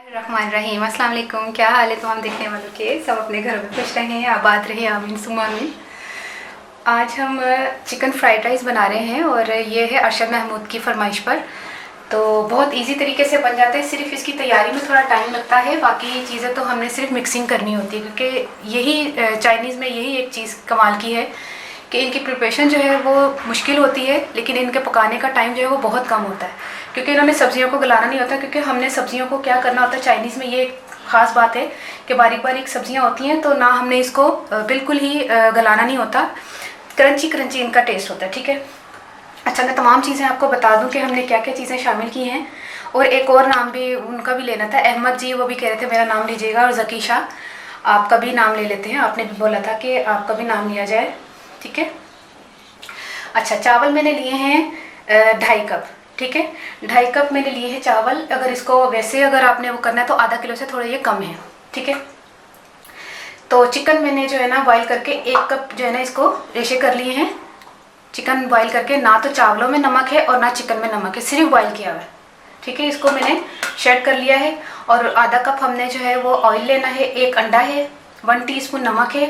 रहमान रहीम। अस्सलाम वालेकुम। क्या हाल है तमाम देखने वालों के? सब अपने घर में खुश रहें, आबाद रहें, आमीन सुम्मा आमीन। आज हम चिकन फ्राइड राइस बना रहे हैं और ये है अरशद महमूद की फरमाइश पर। तो बहुत इजी तरीके से बन जाता है, सिर्फ इसकी तैयारी में थोड़ा टाइम लगता है। बाकी चीज़ें तो हमने सिर्फ मिक्सिंग करनी होती है, क्योंकि यही चाइनीज़ में यही एक चीज़ कमाल की है कि इनकी प्रिपरेशन जो है वो मुश्किल होती है, लेकिन इनके पकाने का टाइम जो है वो बहुत कम होता है, क्योंकि इन्होंने सब्जियों को गलाना नहीं होता। क्योंकि हमने सब्जियों को क्या करना होता है, चाइनीज़ में ये ख़ास बात है कि बारीक बारीक सब्जियां होती हैं, तो ना हमने इसको बिल्कुल ही गलाना नहीं होता, क्रंची क्रंची इनका टेस्ट होता है। ठीक है, अच्छा मैं तमाम चीज़ें आपको बता दूं कि हमने क्या क्या चीज़ें शामिल की हैं। और एक और नाम भी उनका भी लेना था, अहमद जी, वो भी कह रहे थे मेरा नाम लीजिएगा, और जकी शाह आपका भी नाम ले लेते हैं, आपने भी बोला था कि आपका भी नाम लिया जाए। ठीक है, अच्छा चावल मैंने लिए हैं 2.5 कप। ठीक है, 2.5 कप मैंने लिए हैं चावल। अगर इसको वैसे अगर आपने वो करना है तो आधा किलो से थोड़ा ये कम है। ठीक है, तो चिकन मैंने जो है ना बॉईल करके 1 कप जो है ना इसको रेशे कर लिए हैं। चिकन बॉईल करके ना तो चावलों में नमक है और ना चिकन में नमक है, सिर्फ बॉईल किया हुआ है। ठीक है, इसको मैंने शेड कर लिया है। और आधा कप हमने जो है वो ऑयल लेना है, 1 अंडा है, 1 टीस्पून नमक है,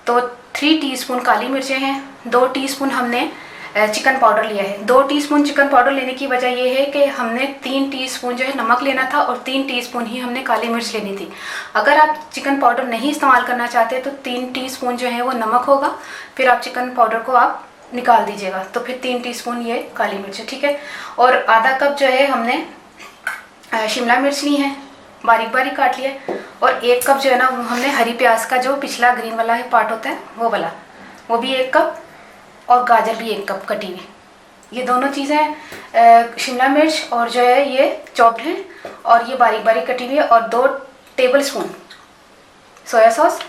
तो 3 टीस्पून काली मिर्चें हैं, 2 टीस्पून हमने चिकन पाउडर लिया है। 2 टीस्पून चिकन पाउडर लेने की वजह यह है कि हमने 3 टीस्पून जो है नमक लेना था और 3 टीस्पून ही हमने काली मिर्च लेनी थी। अगर आप चिकन पाउडर नहीं इस्तेमाल करना चाहते तो 3 टीस्पून जो है वो नमक होगा, फिर आप चिकन पाउडर को आप निकाल दीजिएगा, तो फिर 3 टीस्पून ये काली मिर्च है। ठीक है, और आधा कप जो है हमने शिमला मिर्च ली है, बारीक बारीक काट लिया, और 1 कप जो है ना हमने हरी प्याज का जो पिछला ग्रीन वाला है पार्ट होता है वो वाला, वो भी 1 कप, और गाजर भी 1 कप कटी हुई। ये दोनों चीज़ें शिमला मिर्च और जो है ये चॉप्ड है, और ये बारीक बारीक कटी हुई है, और 2 टेबल स्पून सोया सॉस।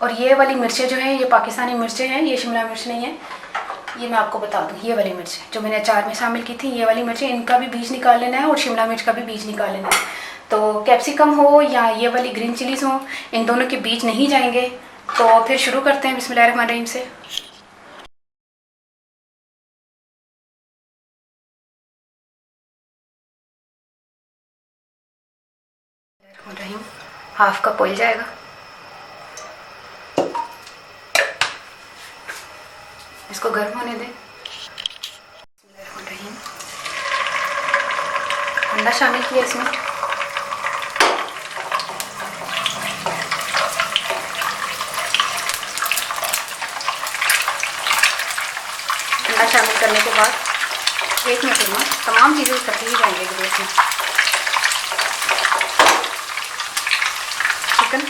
और ये वाली मिर्चें जो हैं ये पाकिस्तानी मिर्चें हैं, ये शिमला मिर्च नहीं है, ये मैं आपको बता दूं, ये वाली मिर्च जो मैंने अचार में शामिल की थी, ये वाली मिर्चें, इनका भी बीज निकाल लेना है, और शिमला मिर्च का भी बीज निकाल लेना है। तो कैप्सिकम हो या ये वाली ग्रीन चिलीज हो, इन दोनों के बीज नहीं जाएंगे। तो फिर शुरू करते हैं बिस्मिल्लाहिर्रहमानिर्रहीम से। हाफ कप ऑयल जाएगा, इसको गर्म होने दें। अंडा शामिल किया इसमें, अंडा शामिल करने के बाद 1 मिनट में तमाम चीज़ें इकट्ठी ही जाएंगे इसमें। चिकन,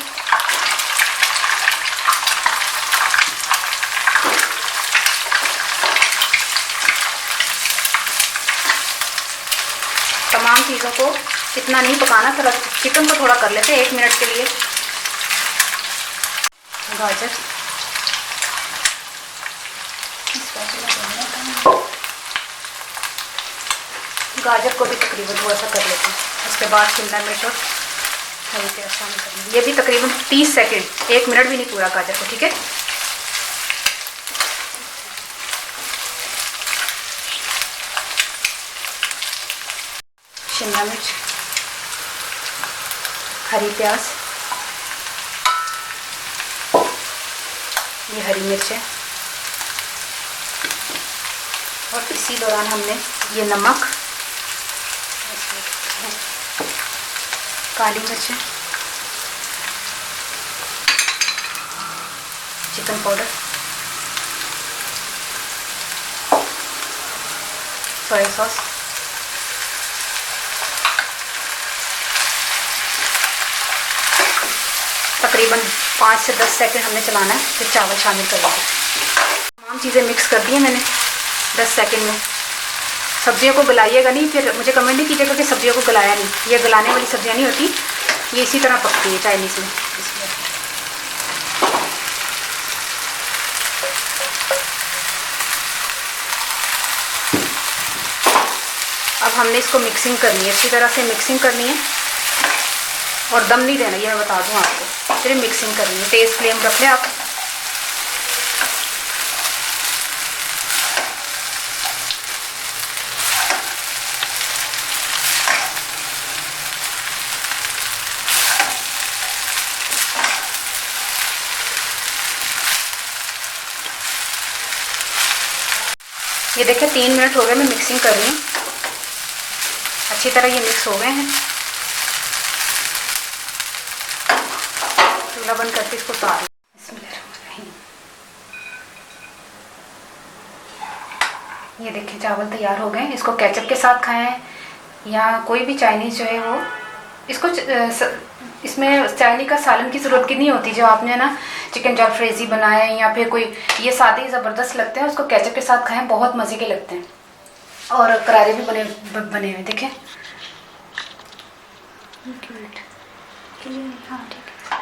तमाम चीज़ों को इतना नहीं पकाना, थोड़ा चिकन को थोड़ा कर लेते हैं 1 मिनट के लिए। गाजर, गाजर को भी तकरीबन थोड़ा सा कर लेते हैं। उसके बाद शिमला मिर्च और हरी प्याज शामिल करेंगे, ये भी तकरीबन 30 सेकंड, 1 मिनट भी नहीं पूरा गाजर को। ठीक है, शिमला मिर्च, हरी प्याज, ये हरी मिर्च है, और इसी दौरान हमने ये नमक, काली मिर्च, चिकन पाउडर, सोया सॉस, तकरीबन 5 से 10 सेकंड हमने चलाना है, फिर चावल शामिल कर देंगे। तमाम चीज़ें मिक्स कर दी हैं मैंने 10 सेकंड में। सब्जियों को गलाइएगा नहीं, फिर मुझे कमेंट नहीं कीजिएगा कि सब्जियों को गलाया नहीं, ये गलाने वाली सब्जियां नहीं होती, ये इसी तरह पकती है चाइनीज़ में। अब हमने इसको मिक्सिंग करनी है, अच्छी तरह से मिक्सिंग करनी है, और दम नहीं देना, ये मैं बता दूं आपको, सिर्फ मिक्सिंग करनी है। तेज़ फ्लेम रख लें आप। ये देखिए 3 मिनट हो गए, मैं मिक्सिंग कर रही हूँ। अच्छी तरह ये मिक्स हो गए हैं। चूल्हा बंद करके इसको उतार। ये देखिए चावल तैयार हो गए। इसको केचप के साथ खाएं या कोई भी चाइनीज़ जो है वो, इसको इसमें चाइनीज़ का सालन की ज़रूरत की नहीं होती। जो आपने ना चिकन जालफ्रेजी बनाए या फिर कोई, ये सादे ही ज़बरदस्त लगते हैं। उसको केचप के साथ खाएं, बहुत मज़े के लगते हैं। और करारे भी बने हुए देखें। हाँ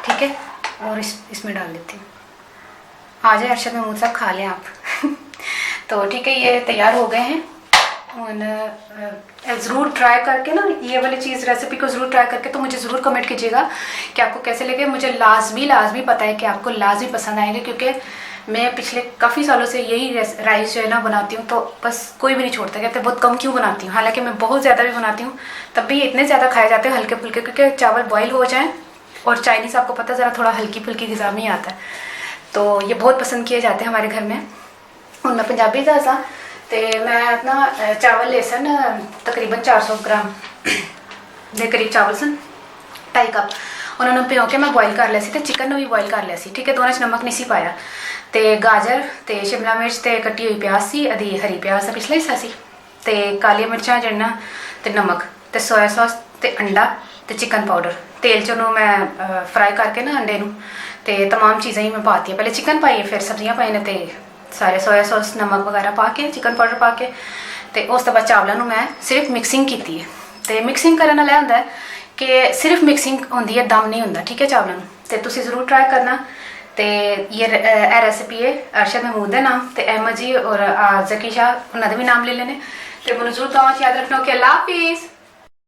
ठीक है। और इसमें डाल देती हूँ। आ जाए अरशद महमूद साहब, खा लें आप। तो ठीक है, ये तैयार हो गए हैं। और ज़रूर ट्राई करके ना ये वाली चीज़, रेसिपी को ज़रूर ट्राई करके तो मुझे ज़रूर कमेंट कीजिएगा कि आपको कैसे लगे। मुझे लाजमी पता है कि आपको लाजमी पसंद आएंगे, क्योंकि मैं पिछले काफ़ी सालों से यही राइस जो है ना बनाती हूँ। तो बस कोई भी नहीं छोड़ता, कहते बहुत कम क्यों बनाती हूँ। हालांकि मैं बहुत ज़्यादा भी बनाती हूँ, तब भी इतने ज़्यादा खाए जाते हैं हल्के फुल्के, क्योंकि चावल बॉयल हो जाए। और चाइनीज़ आपको पता ज़रा थोड़ा हल्की फुल्की ग़िज़ा में ही आता है, तो ये बहुत पसंद किए जाते हैं हमारे घर में। और मैं पंजाबी दा सा, तो मैं अपना चावल ले सन तकरीबन 400 ग्राम ਦੇ करीब चावल सन, 2.5 कप। उन्होंने ਭਿਓ के मैं बॉयल कर लिया सी, ते चिकन भी बॉयल कर लिया सी। ठीक है, दोनों च नमक नहीं सी पाया। तो गाजर ते शिमला मिर्च ते कट्टी हुई प्याज सी, अधी हरी प्याज का पिछला हिस्सा सी, ते काली मिर्चा जड़ना, ते नमक, ते सोया सॉस, ते अंडा, ते चिकन पाउडर। तेल च उन्होंने मैं फ्राई करके ना अंडे नूं, ते तमाम चीज़ें ही मैं पाती है। पहले चिकन पाई, फिर सब्जियां पाई ने, ते सारे सोया सॉस नमक वगैरह पा के, चिकन पाउडर पा के, तो उस तो बाद चावलों मैं सिर्फ मिक्सिंग की है। तो मिक्सिंग करने वाला होंगे कि सिर्फ मिक्सिंग होंगी है, दम नहीं होंगे। ठीक है, चावलों तो तुसी ज़रूर ट्राई करना। तो ये रेसिपी है अरशद महमूद का नाम, तो अहमद जी और जकी शाह उन्होंने भी नाम ले लेने। तो मैं जरूर तो याद रखना कि अल्लाह हाफिज़।